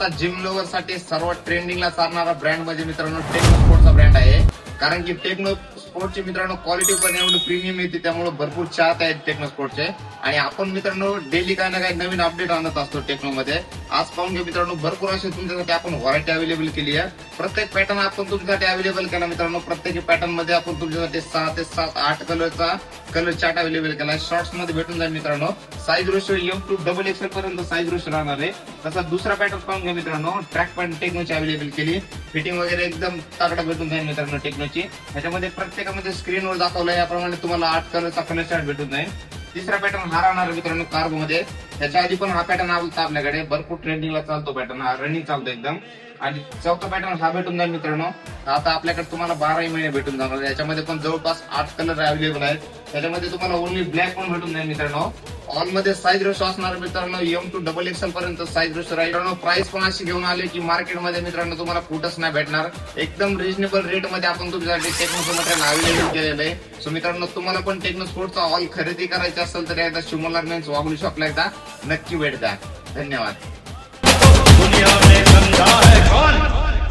आता gym lover साठी सर्वात ट्रेंडिंगला चालणारा ब्रँड म्हणजे मित्रांनो टेक्नो स्पोर्टचा ब्रँड आहे. कारण की टेक्नो स्पोर्टची मित्रांनो क्वालिटी पण एवढी प्रीमियम येते, त्यामुळे भरपूर चाहत आहेत टेक्नो स्पोर्टचे. आणि आपण मित्रांनो डेली काही ना काही नवीन अपडेट आणत असतो टेक्नो मध्ये. आज पाहून घ्या मित्रांनो, भरपूर असे तुमच्यासाठी आपण व्हरायटी अवेलेबल केली आहे. प्रत्येक पॅटर्न आपण तुमच्यासाठी अवेलेबल केला मित्रांनो. प्रत्येक पॅटर्न मध्ये आपण तुमच्यासाठी 6 ते 7 8 कलरचा कलर चार्ट अवेलेबल केला. शॉर्ट्स मध्ये भेटून जाईल मित्रांनो. Size ratio M to XXL पर्यंत साईज रेशो राहणार आहे. तसा दुसरा पॅटर्न पाहून घ्या मित्रांनो, ट्रॅक पॅन्ट टेक्नोची अवेलेबल केली. फिटिंग वगैरे एकदम तागडा भेटून जाईल मित्रांनो टेक्नोची. त्याच्यामध्ये प्रत्येकामध्ये स्क्रीनवर दाखवलं याप्रमाणे तुम्हाला 8 कलरचा कलर चार्ट भेटून जाईल. तिसरा पॅटर्न हा राहणार मित्रांनो कार्गो मध्ये. त्याच्या आधी पण हा पॅटर्न आला आपल्याकडे, भरपूर ट्रेंडिंगला चालतो पॅटर्न, हा रनिंग चालतो एकदम. आणि चौथा पॅटर्न हा भेटून जाईल मित्रांनो. आता आपल्याकडे तुम्हाला 12 महिने भेटून जाणार. याच्यामध्ये पण जवळपास 8 कलर अवेलेबल आहेत. त्याच्यामध्ये तुम्हाला ओनली ब्लॅक पण भेटून जाईल मित्रांनो. ऑल मध्ये साईज रेशो असणार मित्रांनो M to XXL पर्यंत साईज रेशो राहील. प्राइस पण अशी घेऊन आले की मार्केटमध्ये मित्रांनो तुम्हाला कुठंच नाही भेटणार. एकदम रिजनेबल रेट मध्ये आपण तुमच्यासाठी टेक्नोचं मटेरियल अवेलेबल केलेलं आहे. सो मित्रांनो, तुम्हाला पण टेक्नो स्पोर्टचा ऑल खरेदी करायचा असेल तर एकदा शिवमला मेन्स वागलू शॉपला एकदा नक्की भेट द्या. धन्यवाद. दुनिया में गंगा है कौन?